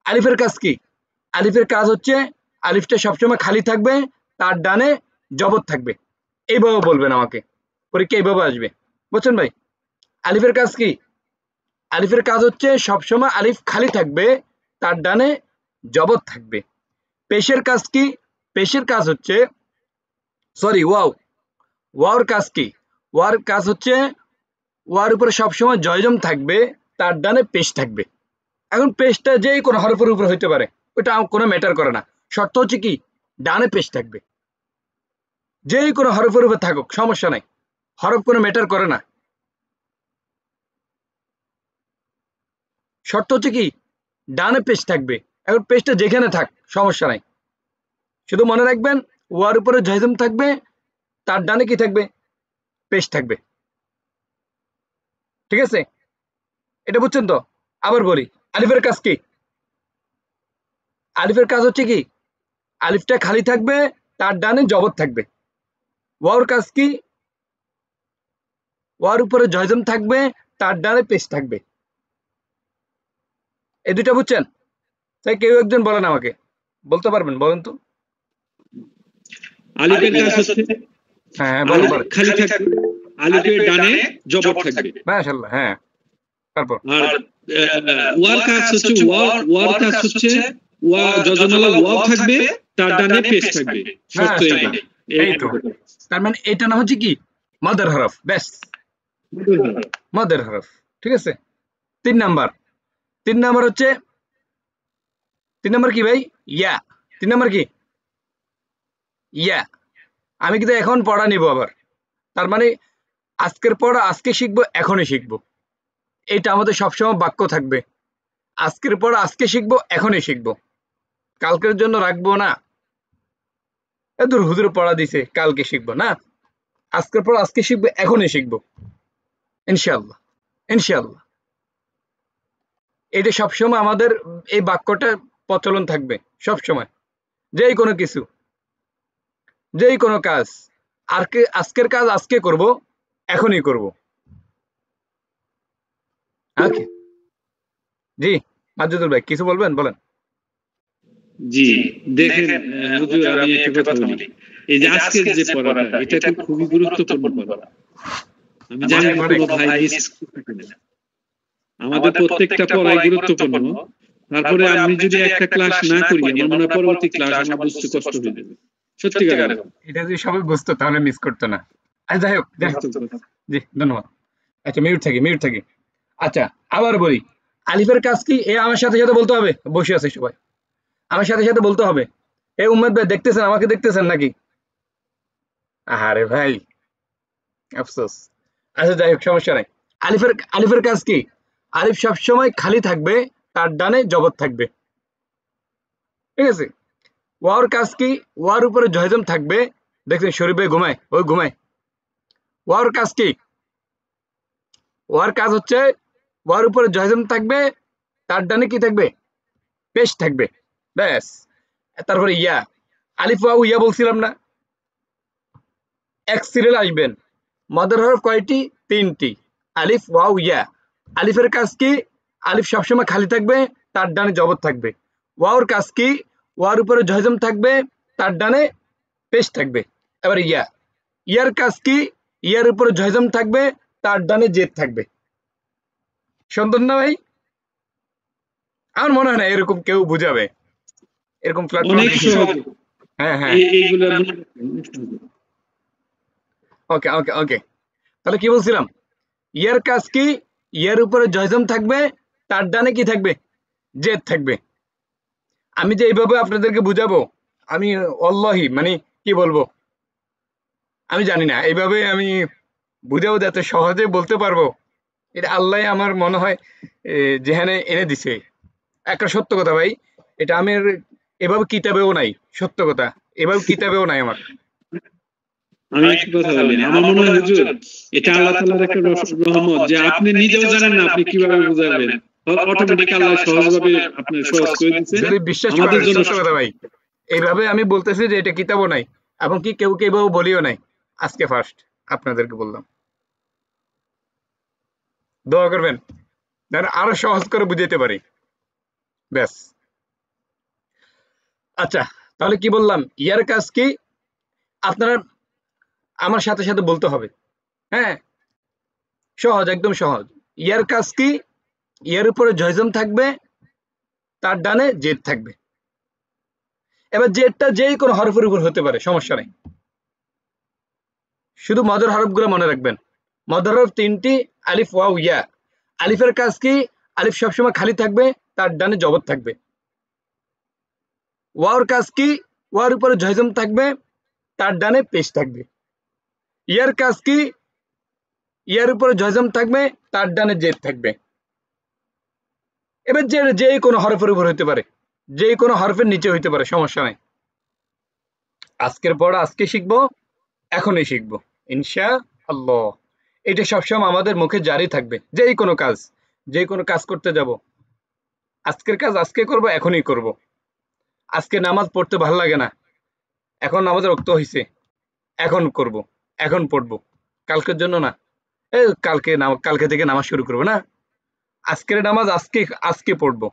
আলিফের কাজ কি? আলিফের কাজ হচ্ছে আলিফটা সবসময় খালি থাকবে, তার ডানে জবর থাকবে। এইভাবে বলবেন আমাকে, পরীক্ষা এইভাবে আসবে। বুঝছেন ভাই? আলিফের কাজ কি? আলিফের কাজ হচ্ছে সবসময় আলিফ খালি থাকবে, তার ডানে জবর থাকবে। পেশের কাজ কি? পেশের কাজ হচ্ছে সরি ওয়াও। ওয়াওর কাজ কি? ওয়ার কাজ হচ্ছে ওয়ার উপরে সবসময় জয়জম থাকবে, তার ডানে পেশ থাকবে। এখন পেশটা যেই কোনো হরফের উপরে হইতে পারে, ওটা কোনো ম্যাটার করে না। শর্ত হচ্ছে কি ডানে পেশ থাকবে। যেই কোনো হরফের উপরে থাকুক সমস্যা নাই, হরফ কোনো ম্যাটার করে না। শর্ত হচ্ছে কি ডানে পেশ থাকবে। এখন পেশটা যেখানে থাক সমস্যা নাই, শুধু মনে রাখবেন ওয়ার উপরে জয়জম থাকবে, তার ডানে কি থাকবে? পেশ থাকবে। ঠিক আছে, এটা বুঝছেন তো? আবার বলি, আলিফের কাজ কি? আলিফের কাজ হচ্ছে কি আলিফটা খালি থাকবে, তার ডানে জবর থাকবে। ওয়াওর কাজ কি? ওয়ার উপরে জয়জম থাকবে, তার ডানে পেশ থাকবে। এই দুইটা বুঝছেন? তাই কেউ একজন বলেন আমাকে, বলতে পারবেন? বলেন তো। আলিফের কাজ হচ্ছে হ্যাঁ বলেন বলেন। খালি থাকবে, আলিফের ডানে জবর থাকবে। মাশাআল্লাহ। হ্যাঁ, তারপর আর ওয়ার কাজ হচ্ছে ওয়ার কাজ হচ্ছে ওয়া যজমালা ওয়াও থাকবে, তার ডানে পেশ থাকবে। শর্ত এইটা। এই তো, তার মানে এটা না হচ্ছে কি মাদার হরফ। ব্যাস, মাদার হরফ। ঠিক আছে। 3 নাম্বার। 3 নাম্বার হচ্ছে 3 নাম্বার কি ভাই? ইয়া। 3 নাম্বার কি? ইয়া। আমি কিন্তু এখন পড়া নিব আবার, তার মানে আজকের পড়া আজকে শিখবো, এখনই শিখবো। এটা আমাদের সবসময় বাক্য থাকবে, আজকের পড়া আজকে শিখবো, এখনই শিখবো, কালকের জন্য রাখবো না। দূর হুজুর পড়া দিছে কালকে শিখবো না, আজকের পড়া আজকে শিখবো, এখনই শিখবো ইনশাআল্লাহ। ইনশাআল্লাহ এটা সবসময় আমাদের এই বাক্যটা প্রচলন থাকবে সবসময়। যেই কোনো কিছু, যেই কোনো কাজ আজকের কাজ আজকে করব, এখনই করব। ওকে জি, মাজুদুল ভাই কিছু বলবেন? বলেন। জি দেখেন হুজুর, আমি একটা কথা বলি। এই যে আজকের যে পড়াটা, এটা খুবই গুরুত্বপূর্ণ পড়া। আমি জানি কোনো ভাই মিস করতে না। আমাদের প্রত্যেকটা পড়াই গুরুত্বপূর্ণ। তারপরে আমি যদি একটা ক্লাস না করি, আমার মনে হয় পরবর্তী ক্লাস আমার বুঝতে কষ্ট হয়ে যাবে। সত্যিকার এটা যদি সবাই বুঝতো তাহলে মিস করতো না। আচ্ছা যাই হোক, জি ধন্যবাদ। আচ্ছা মিউট থাকি। আচ্ছা আবার বলি, আলিফের কাজ কি? এ আমার সাথে সাথে বলতে হবে, বসে আছে সবাই, আমার সাথে সাথে বলতে হবে। এ উম্মেদ ভাই দেখতেছেন, আমাকে দেখতেছেন নাকি? আরে ভাই আফসোস। আচ্ছা যাই হোক, সমস্যা নাই। আলিফের কাজ কি? আলিফ সবসময় খালি থাকবে, তার ডানে জবর থাকবে। ঠিক আছে। ওয়াওর কাজ কি? ওয়ার উপরে জয়জম থাকবে। দেখছেন শরীফ ভাই ঘুমায়, ওই ঘুমায়। ওয়াওর কাজ কি? ওয়ার কাজ হচ্ছে ওয়ার উপরে জয়জম থাকবে, তার ডানে কি থাকবে? পেশ থাকবে। ব্যাস। তারপরে ইয়া। আলিফ ওয়াও ইয়া বলছিলাম না? এক সিরিয়াল আসবেন। মাদার হরফ কয়টি? 3টি। আলিফ ওয়াও ইয়া। আলিফের কাজ কি? আলিফ সবসময় খালি থাকবে, তার ডানে জবর থাকবে। ওয়াওর কাজ কি? ওয়ার উপরে জয়জম থাকবে, তার ডানে পেশ থাকবে। এবার ইয়া। ইয়ার কাজ কি? ইয়ার উপরে জয়জম থাকবে, তার ডানে জেদ থাকবে। সুন্দর না ভাই? আমার মনে হয় না এরকম কেউ বুঝাবে, এরকম প্ল্যাটফর্ম। হ্যাঁ হ্যাঁ, ওকে ওকে ওকে। তাহলে কি বলছিলাম? ইয়ার কাজ কি? ইয়ার উপরে জয়জম থাকবে, তার ডানে কি থাকবে? জেদ থাকবে। আমি যে এইভাবে আপনাদেরকে বুঝাবো, আমি আল্লাহি মানে কি বলবো, আমি জানি না এইভাবে আমি বুঝাবো যাতে সহজে বলতে পারবো, এটা আল্লাহ আমার মনে হয় যেখানে এনে দিছে। একটা সত্য কথা ভাই, এটা আমি এভাবে কিতাবেও নাই, সত্য কথা, এভাবে কিতাবেও নাই আমার। আমি একটা কথা বলি, আমার মনে হয় হুজুর এটা আল্লাহ তাআলার একটা রহমত যে আপনি নিজেও জানেন না আপনি কিভাবে বুঝাবেন, অটোমেটিক আল্লাহ সহজভাবে আপনার সহজ করে দিয়েছে বিশ্বাস আমাদের জন্য। সত্য কথা ভাই, এইভাবে আমি বলতেছি যে এটা কিতাবও নাই, এবং কি কেউ কেউ বলিও নাই, আজকে ফার্স্ট আপনাদেরকে বললাম। দোয়া করবেন যেন আরো সহজ করে বুঝাইতে পারি। ব্যাস। আচ্ছা, তাহলে কি বললাম? ইয়ার কাজ কি? আপনারা আমার সাথে সাথে বলতে হবে। হ্যাঁ, সহজ, একদম সহজ। ইয়ার কাজ কি? ইয়ার উপরে জয়জম থাকবে, তার ডানে জেড থাকবে। এবার জেডটা যেই কোনো হরফের উপর হতে পারে, সমস্যা নেই। শুধু মদের হরফগুলো মনে রাখবেন। মদের হরফ 3টি, আলিফ, ওয়াও, ইয়া। আলিফের কাজ কি? আলিফ সবসময় খালি থাকবে, তার ডানে জবর থাকবে। ওয়াওর কাজ কি? ওয়ার উপরে জয়জম থাকবে, তার ডানে পেশ থাকবে। ইয়ার কাজ কি? ইয়ার উপরে জয়জম থাকবে, তার ডানে জেড থাকবে। এবার যে কোনো হরফের উপর হতে পারে, যে কোনো হরফের নিচে হইতে পারে, সমস্যা নাই। আজকের পড়া আজকে শিখবো, এখনই শিখবো ইনশাআল্লাহ। এটা সবসময় আমাদের মুখে জারি থাকবে। যেই কোনো কাজ করতে যাব, আজকের কাজ আজকে করব, এখনই করব। আজকে নামাজ পড়তে ভালো লাগে না, এখন নামাজের ওয়াক্ত হয়েছে, এখন করব, এখন পড়বো, কালকের জন্য না। কালকে থেকে নামাজ শুরু করবো না, আজকের নামাজ আজকে পড়বো,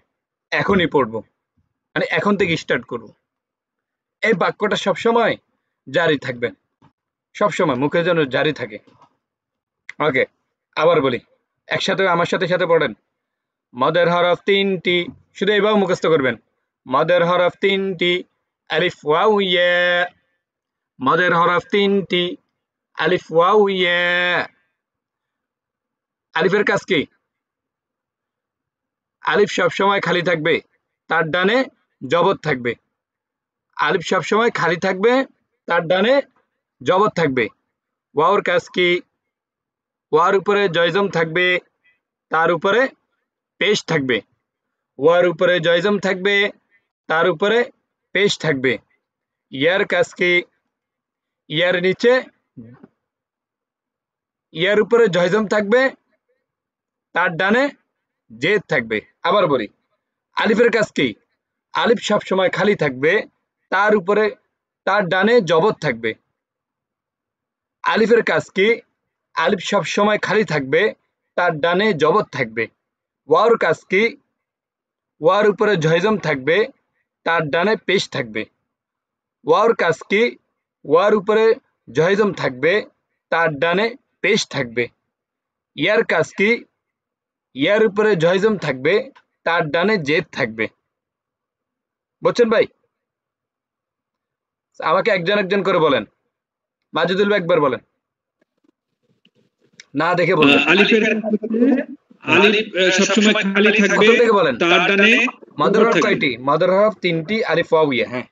এখনই পড়বো, মানে এখন থেকে স্টার্ট করব। এই বাক্যটা সবসময় জারি থাকবে, সবসময় মুখে যেন জারি থাকে। ওকে, আবার বলি, একসাথে আমার সাথে পড়েন। মদের হরফ 3টি, শুধু এইভাবে মুখস্থ করবেন। মদের হরফ 3টি, আলিফ, ওয়াও, ইয়া। মদের হরফ 3টি, আলিফ, ওয়াও, ইয়া। আলিফের কাজ কি? আলিফ সবসময় খালি থাকবে, তার ডানে জবর থাকবে। আলিফ সবসময় খালি থাকবে, তার ডানে জবর থাকবে। ওয়াওর কাজ কি? ওয়ার উপরে জয়জম থাকবে, তার উপরে পেশ থাকবে। ওয়ার উপরে জয়জম থাকবে, তার উপরে পেশ থাকবে। ইয়ার কাজ কি? ইয়ার নিচে, ইয়ার উপরে জয়জম থাকবে, তার ডানে জেদ থাকবে। আবার বলি, আলিফের কাজ কি? আলিফ সবসময় খালি থাকবে, তার উপরে, তার ডানে জবর থাকবে। আলিফের কাজ কি? আলিফ সবসময় খালি থাকবে, তার ডানে জবর থাকবে। ওয়াওর কাজ কি? ওয়ার উপরে জয়জম থাকবে, তার ডানে পেশ থাকবে। ওয়াওর কাজ কি? ওয়ার উপরে জয়জম থাকবে, তার ডানে পেশ থাকবে। ইয়ার কাজ কি? ইয়ার উপরে জয়জম থাকবে, তার ডানে জেদ থাকবে। বুঝছেন ভাই? আমাকে একজন করে বলেন। মাজিদুল ভাই একবার বলেন, না দেখে বলেন। আলিফের আলিফ সবসময় খালি থাকবে, বলেন। তার ডানে মদের হরফ কয়টি? মদের হরফ 3টি, আলিফ, ওয়াও, ইয়া। হ্যাঁ,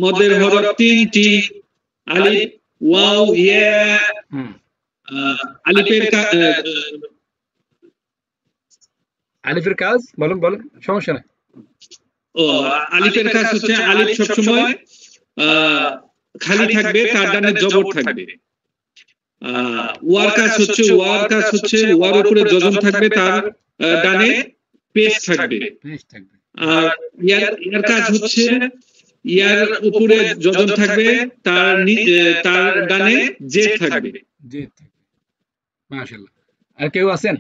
মদের হরফ 3টি, আলিফ, ওয়াও, ইয়া। আলিফের কাজ বলেন, সমস্যা নাই। আলিফের কাজ হচ্ছে আলিফ সবসময় খালি থাকবে, তার ডানে জবর থাকবে। ওয়ার কাজ হচ্ছে ওয়ার উপরে জজম থাকবে, তার ডানে পেশ থাকবে। আর ইয়ার কাজ হচ্ছে ইয়ার উপরে জজম থাকবে, তার ডানে জেদ থাকবে। মাশাআল্লাহ। আর কেউ আছেন?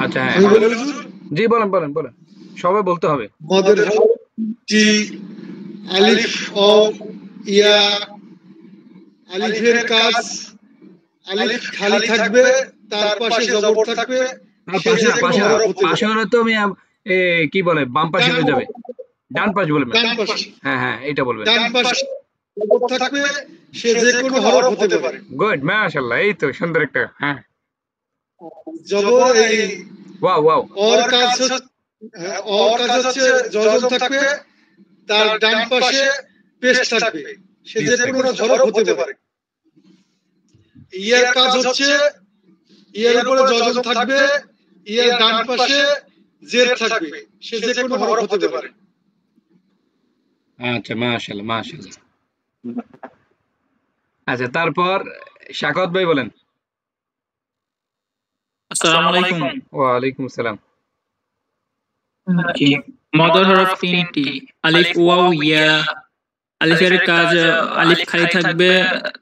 আচ্ছা, হ্যাঁ, জি বলেন, সবাই বলতে হবে। মদের টি, আলিফ, ও, ইয়া। আলিফের কাজ, আলিফ খালি থাকবে, তার পাশে জবর থাকবে। পাশে হলে তো আমি কি বলে, বাম পাশে হয়ে যাবে, ডান পাশ বলবেন। হ্যাঁ, এটা বলবেন। ডান পাশে জবর থাকবে, সে যে কোনো হরফ হতে পারে। গুড, মাশাআল্লাহ, এই তো সুন্দর একটা। হ্যাঁ, জবর, এই ওয়াও। ওর কাজ হচ্ছে জজম থাকবে, তার ডান পাশে পেশ থাকবে, সে যে কোনো হরফ হতে পারে। ইয়ার কাজ হচ্ছে ইয়ার উপরে জজম থাকবে, ইয়ার ডান পাশে জের থাকবে, সে যে কোনো হরফ হতে পারে। আচ্ছা, মাশাআল্লাহ। আচ্ছা, তারপর শাকাওয়াত ভাই বলেন। আসসালামু আলাইকুম। ওয়া আলাইকুম আসসালাম। মদের হরফ 3টি, আলিফ, ওয়াও, ইয়া। আলিফের কাজ আলিফ খালি থাকবে,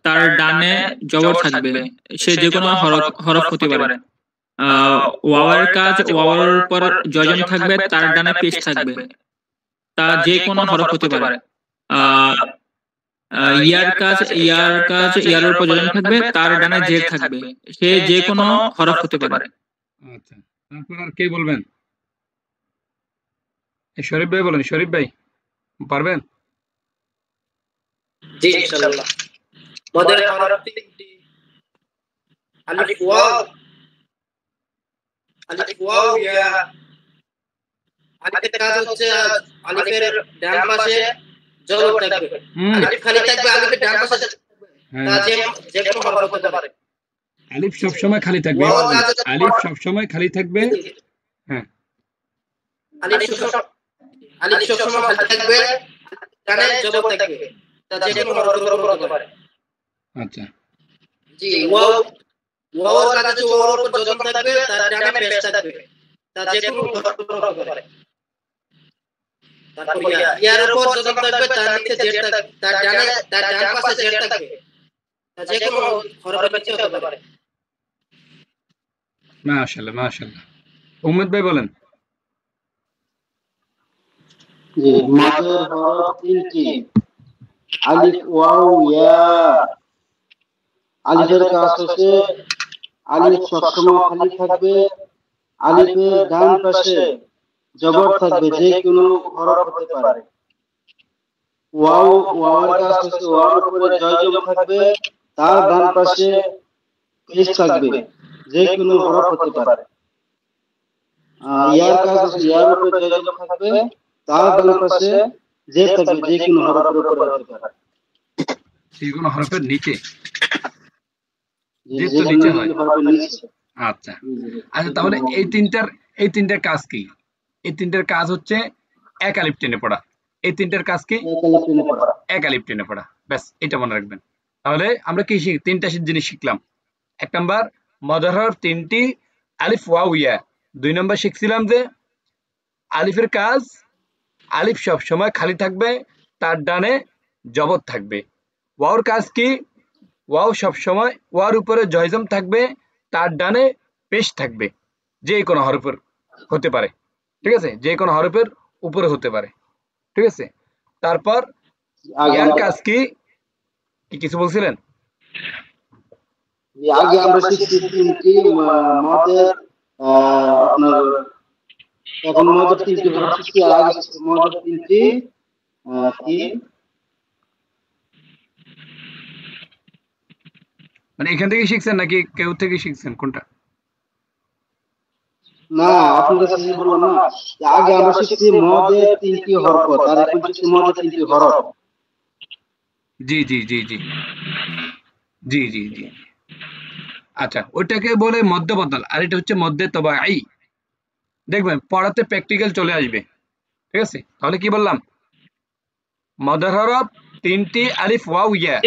তার ডানে জবর থাকবে, সে যে কোনো হরফ হতে পারে। ওয়াওয়ের কাজ ওয়াওয়ের উপর জজম থাকবে, তার ডানে পেশ থাকবে। তা যে কোনো হরফ হতে পারে। ইয়ার কাজ ইয়ার উপর জজম থাকবে, তার ডানে জের থাকবে। সে যে কোনো হরফ হতে পারে। আচ্ছা, তারপর আর কে বলবেন? শরীফ ভাই বলেন, শরীফ ভাই পারবেন? জি ইনশাআল্লাহ। মদের হরফ তিনটি। আলিফ ওয়াও ইয়া। আলিফের কাজ হচ্ছে আলিফের ডান পাশে জবর থাকবে। আলিফ খালি থাকবে, আলিফের ডান পাশে তা যে কোনো হরফ হতে পারে। আলিফ সব সময় খালি থাকবে, আলিফ সব সময় খালি থাকবে। হ্যাঁ, আলিফ সব সময় খালি থাকবে, ডানে জবর থাকবে, তা যে কোনো হরফের উপর হতে পারে। আচ্ছা জি, ওয়াওর কাজ হচ্ছে ওয়াওর উপর জজম থাকবে, তার ডানে পেশ থাকবে, তা যে কোনো হরফের উপর হতে পারে। তারপর ইয়ার উপর জজম থাকবে, তার নিচে জের থাকবে, তার ডান পাশে জের থাকবে, তা যে কোনো হরফের নিচে হতে পারে। মাশাআল্লাহ মাশাআল্লাহ। উম্মদ ভাই বলেন। জি, মদের হরফ তিনটি। আলিফ ওয়াও ইয়া। আলিফের কাজ হচ্ছে আলিফ সবসময় খালি থাকবে, আলিফের ডান পাশে জবর থাকবে, যে কোনো হরফ হতে পারে। ওয়াওয়ের কাজ হচ্ছে ওয়াওর উপরে জজম থাকবে, তার ডান পাশে পেশ থাকবে, যে কোনো হরফ হতে পারে। ইয়ার কাজ হচ্ছে ইয়ার উপরে জজম থাকবে, তার ডান পাশে জের থাকবে, যে কোনো হরফের উপরে হতে পারে। যে কোনো হরফের নিচে, যে তো নিচে হয়। আচ্ছা আচ্ছা, তাহলে এই তিনটার কাজ কি? এই তিনটার কাজ হচ্ছে এক আলিফ টেনে পড়া। এই তিনটার কাজ কি? এক আলিফ টেনে পড়া। ব্যাস, এটা মনে রাখবেন। তাহলে আমরা কি তিনটা জিনিস শিখলাম। এক নাম্বার, মদের হরফ তিনটি, আলিফ ওয়াও ইয়া। 2 নাম্বার শিখছিলাম যে আলিফের কাজ আলিফ সব সময় খালি থাকবে, তার ডানে জবর থাকবে। ওয়াওর কাজ কি? ওয়াও সব সময় ওয়ার উপরে জয়জম থাকবে, তার ডানে পেশ থাকবে, যে কোনো হরফের হতে পারে। ঠিক আছে, যে কোনো হরফের উপরে হতে পারে। ঠিক আছে, তারপর ইয়ার কাজ কি? কিছু বলছিলেন? আগে আমরা শিখছি তিনটি মদের, আপনার এখন মদের তিনটি হরফ শিখছি, আর আগে শিখছি মদের তিনটি কি, মানে এখান থেকে শিখছেন নাকি কেউ থেকে শিখছেন, কোনটা? না, আপনার কাছে বললাম না, আগে আমরা শিখছি মদের তিনটি হরফ, আর এখন শিখছি মদের তিনটি হরফ। জি জি জি জি জি জি জি আচ্ছা, ওইটাকে বলে মদ্য বদল, আর এটা হচ্ছে মধ্যে তবাই। দেখবেন পড়াতে প্র্যাকটিক্যাল চলে আসবে। ঠিক আছে, তাহলে কি বললাম? মদের হরফ তিনটি, আলিফ ওয়াও ইয়া।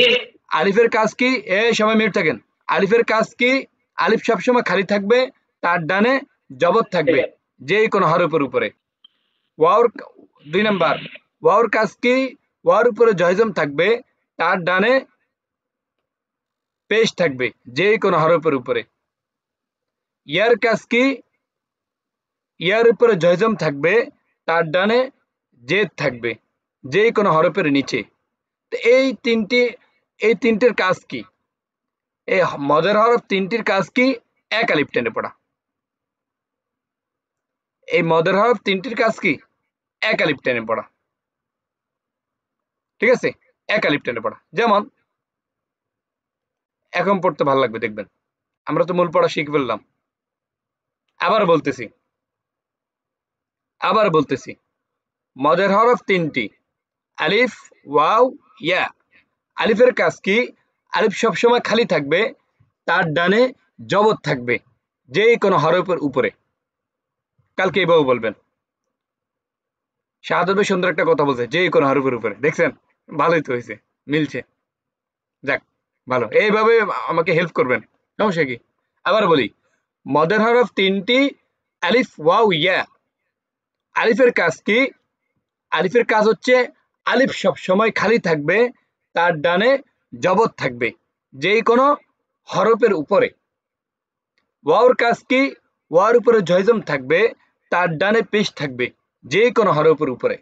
আলিফের কাজ কি? সবাই মিউট থাকেন। আলিফের কাজ কি? আলিফ সবসময় খালি থাকবে, তার ডানে জবর থাকবে, যে কোনো হরফের উপরে। ওয়াওর 2 নাম্বার, ওয়াওর কাজ কি? ওয়ার উপরে জয়জম থাকবে, তার ডানে পেশ থাকবে, যে কোনো হরফের উপরে। ইয়ার কাজ কি? ইয়ার উপরে জয়জম থাকবে, তার ডানে জেদ থাকবে, যে কোনো হরফের নিচে। তো এই তিনটের কাজ কি? এই মদের হরফ তিনটির কাজ কি? এক আলিফ টেনে পড়া। এই মদের হরফ তিনটির কাজ কি? এক আলিফ টেনে পড়া। ঠিক আছে, এক আলিফ টেনে পড়া। যেমন এখন পড়তে ভালো লাগবে, দেখবেন আমরা তো মূল পড়া শিখে ফেললাম। আবার বলতেছি, মদের হরফ তিনটি, আলিফ ওয়াও ইয়া। আলিফের কাজ কি? আলিফ সবসময় খালি থাকবে, তার ডানে জবর থাকবে, যে কোনো হরফের উপরে। কালকে এইভাবে বলবেন। শাহাদাত ভাই সুন্দর একটা কথা বলছে, যে কোনো হরফের উপরে। দেখছেন, ভালোই তো হয়েছে, মিলছে। যাক, ভালো, এইভাবে আমাকে হেল্প করবেন, সমস্যা কি? আবার বলি, মদের হরফ তিনটি, আলিফ ওয়াও ইয়া। আলিফের কাজ কি? আলিফের কাজ হচ্ছে আলিফ সব সময় খালি থাকবে, তার ডানে জবর থাকবে, যে কোনো হরফের উপরে। ওয়াওর কাজ কি? ওয়ার উপরে জয়জম থাকবে, তার ডানে পেশ থাকবে যে কোনো হরফের উপরে।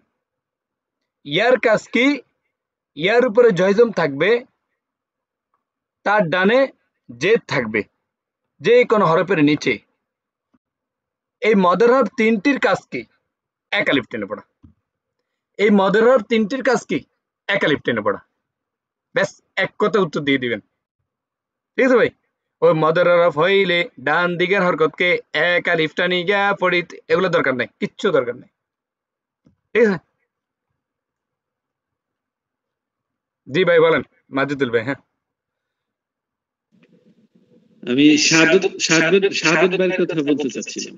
ইয়ার কাজ কি? ইয়ার উপরে জয়জম থাকবে, তার ডানে জেদ থাকবে যে কোনো হরফের নিচে। এই মদের হরফ তিনটির কাজ কি? এক আলিফ টেনে পড়া। এই মদের হরফ তিনটির কাজ কি? এক আলিফ টেনে পড়া। ব্যাস, এক কথা উত্তর দিয়ে দিবেন। ঠিক আছে ভাই? ওই মদের হরফ হইলে ডান দিকের হরকতকে এক আলিফ টানি গিয়া পড়ি, এগুলো দরকার নাই, কিচ্ছু দরকার নাই। ঠিক আছে? জি ভাই বলেন, মাজিদুল ভাই। হ্যাঁ, আমি শাহাদত ভাইয়ের কথা বলতে চাচ্ছিলাম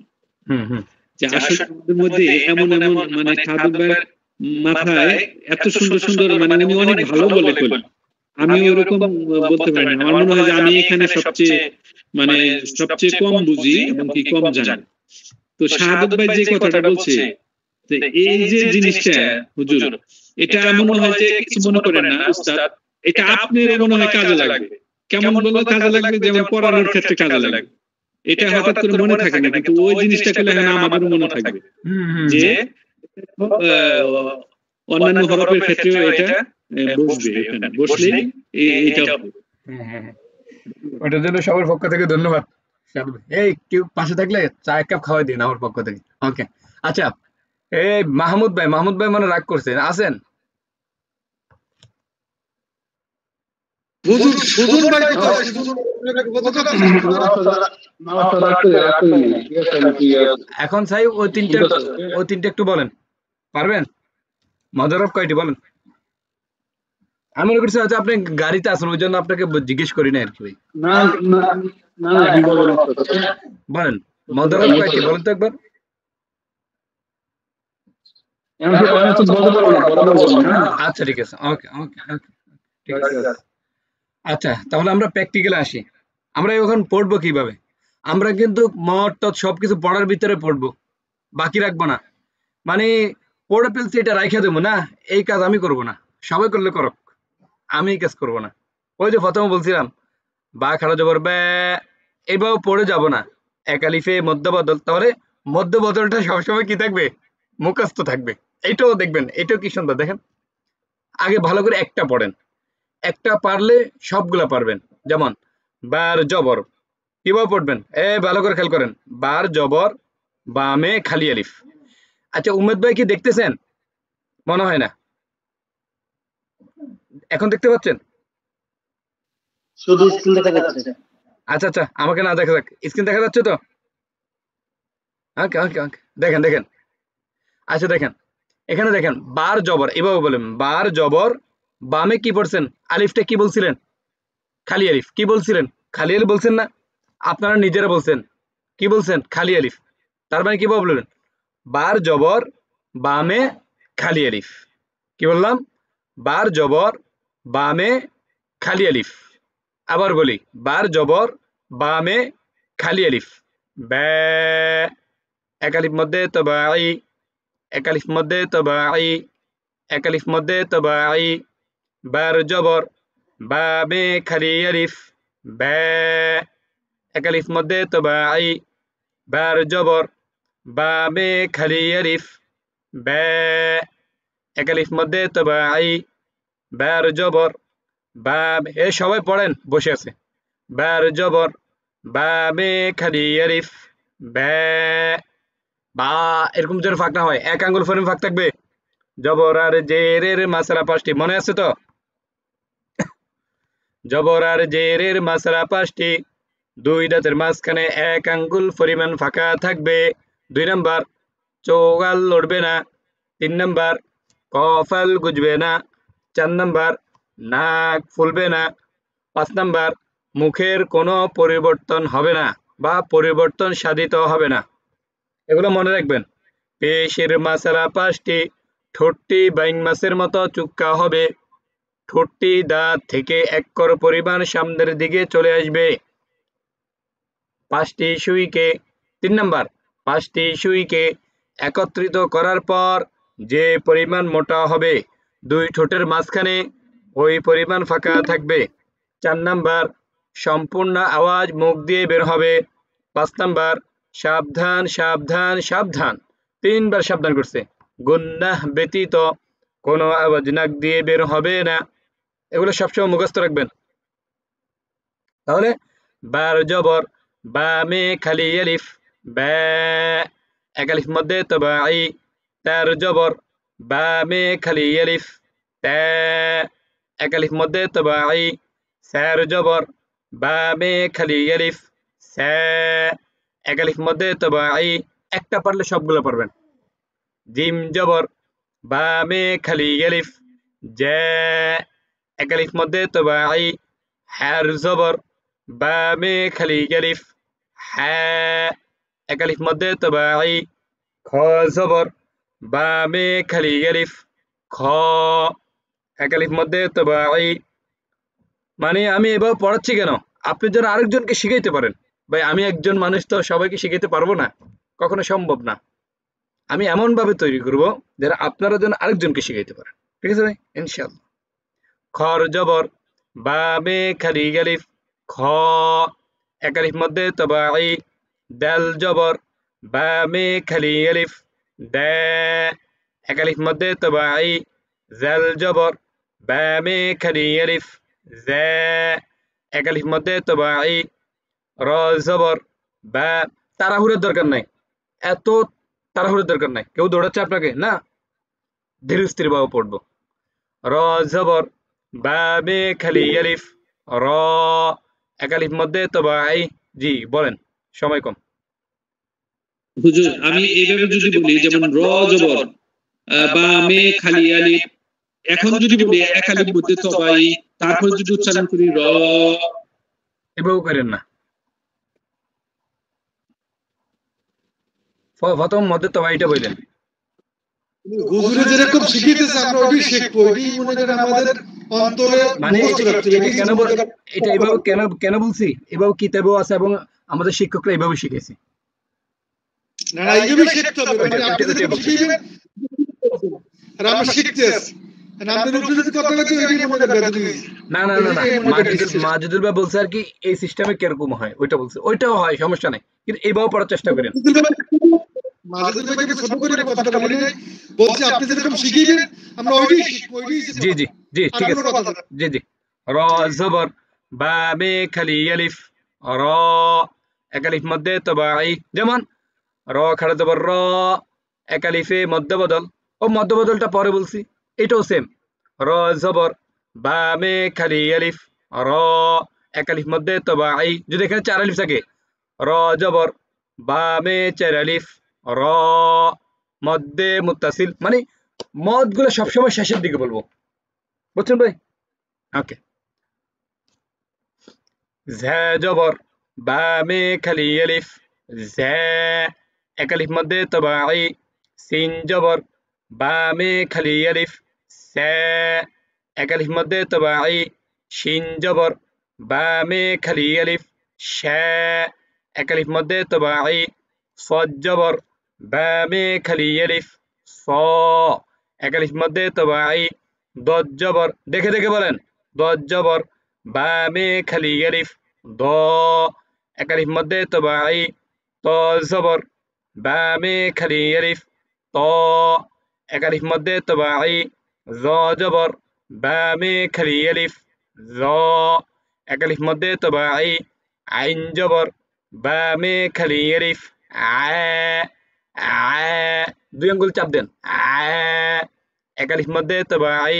যে আসলে আমাদের মধ্যে এমন মানে শাহাদত ভাইয়ের মাথায় এত সুন্দর সুন্দর মানে উনি অনেক ভালো বলে কইলেন, আমি ওরকম বলতে পারি না। আমার মনে হয় যে আমি এখানে সবচেয়ে কম বুঝি এবং কি কম জানি। তো শাহাদত ভাই যে কথাটা বলছে, এই যে জিনিসটা হুজুর, এটা মনে হয় যে কিছু মনে করেন না উস্তাদ, এটা আপনার মনে হয় কাজে লাগবে। কেমন বললে কাজে লাগবে? যেমন পড়ানোর ক্ষেত্রে কাজে লাগবে। এটা হঠাৎ করে মনে থাকে না, কিন্তু ওই জিনিসটা করলে হ্যাঁ আমাদেরও মনে থাকবে যে অন্যান্য হরফের ক্ষেত্রেও এটা বসবে, এখানে বসলেই এটা হবে। ওটার জন্য সবার পক্ষ থেকে ধন্যবাদ। এই কেউ পাশে থাকলে চা এক কাপ খাওয়াই দিন আমার পক্ষ থেকে। ওকে, আচ্ছা। এই মাহমুদ ভাই মানে রাগ করছেন, আছেন? এখন চাই ওই তিনটে একটু বলেন, পারবেন? মজারব কয়টি বলেন? আমি মনে করছি হয়তো আপনি গাড়িতে আছেন, ওই জন্য আপনাকে জিজ্ঞেস করি না আর কি ভাই। বলেন মজারব কয়টি বলেন তো একবার। আচ্ছা ঠিক আছে, ওকে ওকে ওকে, ঠিক আছে। আচ্ছা, তাহলে আমরা প্র্যাকটিক্যালে আসি। আমরা এখন পড়বো কিভাবে? আমরা কিন্তু মদ টদ সবকিছু পড়ার ভিতরে পড়বো, বাকি রাখবো না। মানে পড়ে ফেলছি এটা রাইখা দেবো না, এই কাজ আমি করব না, সবাই করলে করক, আমি এই কাজ করবো না। ওই যে প্রথমে বলছিলাম বা খাড়া জবর ব্যা, এইভাবে পড়ে যাব না, এক আলিফে মধ্য বদল, তাহলে মধ্য বদলটা সবসময় কি থাকবে? মুখস্থ থাকবে। এইটাও দেখবেন, এটাও কি সুন্দর দেখেন। আগে ভালো করে একটা পড়েন, একটা পারলে সবগুলা পারবেন। যেমন বার জবর কিভাবে পড়বেন? ভালো করে খেয়াল করেন, বার জবর বামে খালি আলিফ। আচ্ছা, উমেদ ভাই কি দেখতেছেন? মনে হয় না, এখন দেখতে পাচ্ছেন? শুধু স্ক্রিন দেখা যাচ্ছে। আচ্ছা আচ্ছা, আমাকে না দেখা যাক, স্ক্রিন দেখা যাচ্ছে তো? ওকে ওকে ওকে, দেখেন দেখেন। আচ্ছা দেখেন, এখানে দেখেন বার জবর, এভাবে বলেন বার জবর বামে কি পড়ছেন? আলিফটা কি বলছিলেন? খালি আলিফ। কি বলছিলেন? খালি আলিফ বলছেন না? আপনারা নিজেরা বলছেন কি বলছেন? খালি আলিফ। তার মানে কি বললেন? বার জবর বামে খালি আলিফ। কি বললাম? বার জবর বামে খালি আলিফ। আবার বলি, বার জবর বামে খালি আলিফ। ব্যা, এক আলিফ মধ্যে তবাই, এক আলিফ মধ্যে তবাই, এক আলিফ মধ্যে তবাই। বার জবর বামে খালি আলিফ। ব্যা, এক আলিফ মধ্যে তবাই, বার জবর বামে খালি আলিফ। ব্যা, এক আলিফ মধ্যে তবাই, বার জবর বাম। সবাই পড়েন, বসে আছে। বার জবর বামে খালি আলিফ। ব্যা, বা এরকম যেন ফাঁক না হয়, এক আঙ্গুল ফোনে ফাঁক থাকবে। জবর আর জেরের মাসরা 5টি, মনে আছে তো? জবর আর জেরের মাসরা 5টি, দুই দাঁতের মাঝখানে এক আঙ্গুল পরিমাণ ফাঁকা থাকবে। 2 নাম্বার, চোগাল লড়বে না। 3 নাম্বার, কফাল গুজবে না। 4 নাম্বার, নাক ফুলবে না। 5 নাম্বার, মুখের কোনো পরিবর্তন হবে না বা পরিবর্তন সাধিত হবে না। এগুলো মনে রাখবেন। পেশের মাসালা 5টি, ঠোঁটটি বাইং মাছের মতো চুক্কা হবে। ঠোঁটটি দাঁত থেকে 1 কর পরিমাণ সামনের দিকে চলে আসবে। 5টি সুইকে, 3 নাম্বার, 5টি সুইকে একত্রিত করার পর যে পরিমাণ মোটা হবে, 2 ঠোঁটের মাঝখানে ওই পরিমাণ ফাঁকা থাকবে। 4 নাম্বার, সম্পূর্ণ আওয়াজ মুখ দিয়ে বের হবে। 5 নাম্বার, সাবধান সাবধান সাবধান, 3 বার সাবধান করছে। গুন্নাহ ব্যতীত কোনো আওয়াজ নাক দিয়ে বের হবে না। এগুলো সবসময় মুখস্থ রাখবেন। তাহলে বার জবর বা মে খালি আলিফ, বা এক আলিফ মধ্যে তবাই, তার জবর বা মে খালি আলিফ, তা এক আলিফ মধ্যে তবাই, স্যার জবর বা মে খালি আলিফ, স্যা এক আলিফ মধ্যে তবাই। একটা পারলে সবগুলো পারবেন। জিম জবর বা মে খালি আলিফ, জা এক আলিফ মধ্যে তবাই, হার জবর বা মে খালি আলিফ, হা এক আলিফ মধ্যে তবাই, খ জবর বা মে খালি আলিফ, খ এক আলিফ মধ্যে তবাই। মানে আমি এভাবে পড়াচ্ছি কেন, আপনি যেন আরেকজনকে শিখাইতে পারেন। ভাই আমি একজন মানুষ তো সবাইকে শিখাইতে পারবো না, কখনো সম্ভব না। আমি এমন ভাবে তৈরি করব যারা আপনারা যেন আরেকজনকে শিখাইতে পারেন। ঠিক আছে ভাই, ইনশাআল্লাহ। খর জবর বা মে খালি আলিফ, খ এক আলিফ মধ্যে তবাই, দাল জবর বা মে খালি আলিফ, দা এক আলিফ মধ্যে তবাই, জাল জবর বা মে খালি আলিফ, জা এক আলিফ মধ্যে তবাই, র জবর বা। তাড়াহুড়োর দরকার নাই, এত তাড়াহুড়োর দরকার নাই। কেউ দৌড়াচ্ছে আপনাকে না, ধীরে স্থির ভাবে পড়বো। র জবর বা মে খালি আলিফ, র এক আলিফ মধ্যে তবাই। জি বলেন, সময় কম। হুজুর আমি এইভাবে যদি বলি, যেমন র জবর বা মে খালি আলিফ, এখন যদি বলি এক আলিফ মধ্যে তবাই, তারপর যদি উচ্চারণ করি র, এভাবে করেন না। প্রথম মধ্যে তবাইটা বললেন। হুজুরে যেরকম শিখিয়েছে আমরা ওইটাই শিখবো, ওইটাই মনে করেন আমাদের অন্তরে মানে মুখস্থ রাখতে হবে। এটা কেন এটা এভাবে কেন বলছি, এভাবে কিতাবেও আছে এবং আমাদের শিক্ষকরা এইভাবে শিখেছে। না না, এইভাবেই শিখতে হবে। মানে আপনি যেরকম শিখিয়েছেন আর আমরা শিখতেছি, আমাদের উপরে যদি কথা বলছে ওইটাই মনে করেন বেদবি। না না না না, মাজিদুল ভাই বলছে আর কি এই সিস্টেমে কিরকম হয় ওইটা বলছে। ওইটাও হয়, সমস্যা নাই, কিন্তু এইভাবে পড়ার চেষ্টা করেন। মাজিদুল ভাইকে ছোট করে কথাটা বলি নাই, বলছি আপনি যেরকম শিখিয়েছেন আমরা ওইটাই শিখবো, ওইটাই শিখবো। জি জি জি, ঠিক আছে। জি জি। র জবর বা মে খালি আলিফ, র এক আলিফ মধ্যে তবাই। যেমন র খাড়া জবর র, এক আলিফে মধ্য বদল, ও মধ্য বদলটা পরে বলছি, এটাও সেম। র জবর বা মে খালি আলিফ, র এক আলিফ মধ্যে তবাই। যদি এখানে 4 আলিফ থাকে, র জবর বা মে 4 আলিফ, র মধ্যে মুত্তাসিল। মানে মদ গুলো সবসময় শেষের দিকে বলবো, বুঝছেন ভাই? ওকে। ঝা জবর বা মে খালি আলিফ, ঝা এক আলিফ মধ্যে তবাই। সিন জবর বা মে খালি আলিফ, সা এক আলিফ মধ্যে তবাই। শিন জবর বা মে খালি আলিফ, শা এক আলিফ মধ্যে তবাই। সদ জবর বা মে খালি আলিফ, স এক আলিফ মধ্যে তবাই। দদ জবর, দেখে দেখে বলেন, দদ জবর বা মে খালি আলিফ, দ এক আলিফ মধ্যে তবাই। ত জবর বা মে খালি আলিফ, ত এক আলিফ মধ্যে তবাই। জ জবর বা মে খালি আলিফ, জ এক আলিফ মধ্যে তবাই। আইন জবর বা মে খালি আলিফ, আ আ 2 আঙ্গুল চাপ দেন, আ এক আলিফ মধ্যে তবাই।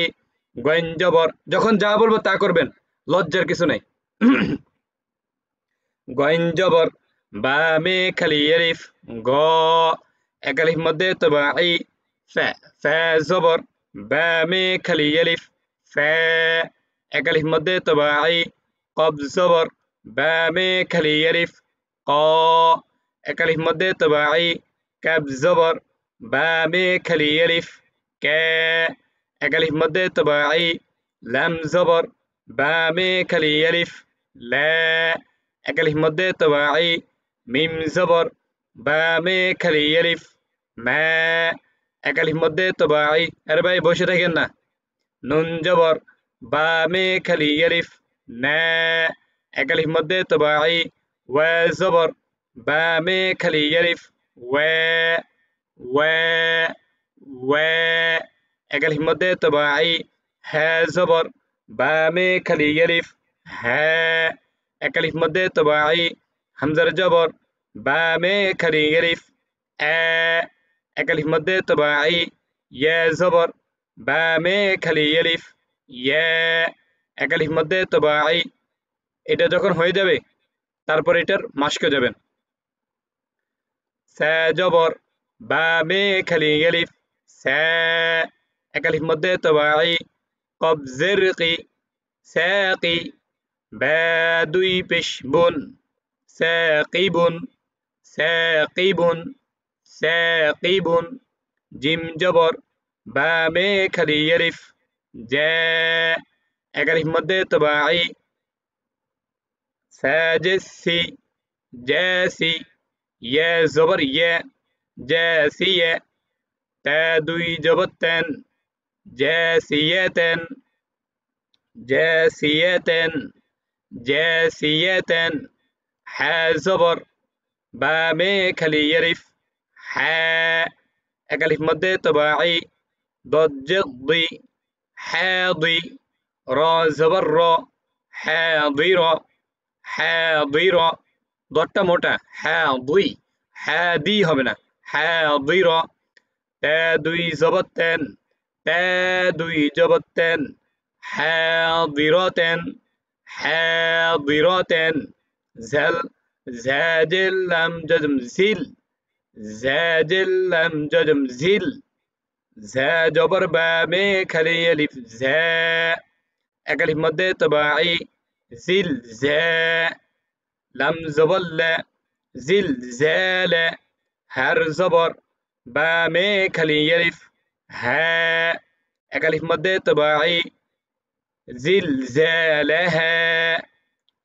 গইন জবর, যখন যা বলবো তা করবেন, লজ্জার কিছু নাই। গইন জবর বা মে খালি আলিফ, গ এক আলিফ মধ্যে তবাই। ফা ফা জবর বা মে খালি আলিফ, ফা এক আলিফ মধ্যে তবাই। কব জবর বা মে খালি আলিফ, ক এক আলিফ মধ্যে তবাই। কাব জবর বা মে খালি আলিফ, কা এক আলিফ মধ্যে তবাই। লাম জবর বা মে খালি আলিফ, লা এক আলিফ মধ্যে তবাই। মিম জবর বা মে খালি আলিফ, মা এক আলিফ মধ্যে তবাই। আরে ভাই বসে থাকেন না। নুন জবর বা মে খালি আলিফ, না এক আলিফ মধ্যে তবাই। ওয়া জবর বা মে খালি ইয়ালিফ এক আলিফ মধ্যে তবাই হ্যাঁ জবর বা মে খালি ইয়ালিফ হ্যাঁ এক আলিফ মধ্যে তবাই হামজার জবর বা মে খালি ইয়ালিফ এক আলিফ মধ্যে তবাই ইয়া জবর বা মে খালি ইয়ালিফ ইয়া এক আলিফ মধ্যে তবাই এটা যখন হয়ে যাবে তারপর এটার মাস্কে যাবেন সা জবর বা মে খালি ইয়ালিফ সা এক আলিফ মধ্যে তবাই কব জিরকি সাকি বা দুই পেশ বুন সাকিবুন সাকিবুন সাকিবুন জিম জবর বা মে খালি ইয়ালিফ জা এক আলিফ মধ্যে তবাই সাজিসি জাসি ইয়া জবর ইয়া জাসিয়া তা দুই জবরতেন জাসিয়াতেন জাসিয়াতেন জাসিয়াতেন হা জবর বা মে খালি ইয়ালিফ হা এক আলিফ মধ্যে তবাই ضد ضي حاضي را زبر را حاضرة حاضرة ضدটা মোটা حاضي حادي হবে না حاضرة তা দুই জবরতেন তা দুই জবরতেন حاضرة حاضرة زل زاجل لم جزم زل زاجل لم جزم زل زا জবর বা মে খালি আলিফ জা এক আলিফ মধ্যে তবাই জিল জা লাম জবর লা জিল জালা হার জবর বা মে খালি আলিফ হা এক আলিফ মধ্যে তবাই জিল জালাহা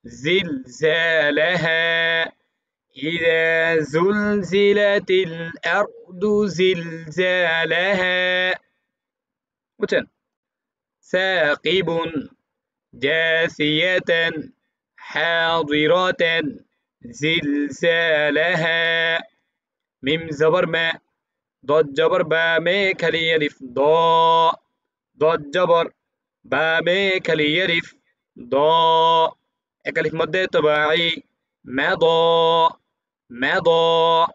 জিল জালাহা إذا زلزلت الأرض زلزالها وتن ثاقب جاثية حاضرة زلزالها ميم زبر ما ضد جبر با مي كلي ألف ضاء ضد جبر با مي كلي ألف ضاء أكلف مدة تباعي مضى مضى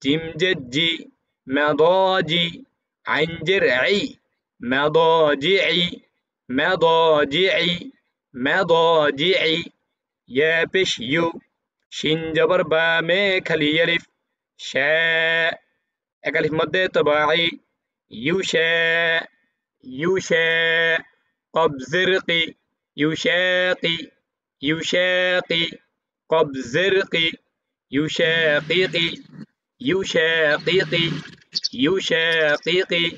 جيم جي مضاجي عين جرعي مضاجعي مضاجعي مضاجعي يا بش يو شين جبر با مي خلي يلف شاء أكلف مدة تباعي يوشاء يوشاء قب زرقي يشاقي يشاقي قب زرقي يشاقيقي يشاقيقي يشاقيقي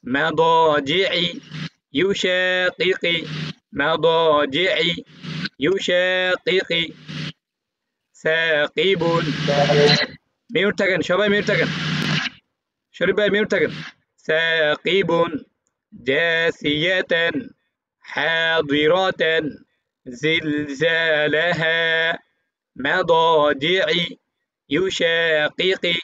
مضاجعي يشاقيقي مضاجعي يشاقيقي ثاقب মিউট থাকেন সবাই মিউট থাকেন শরীফ ভাই মিউট থাকেন ثاقب جاثية حاضرة زلزالها مضاجعي يشاقيقي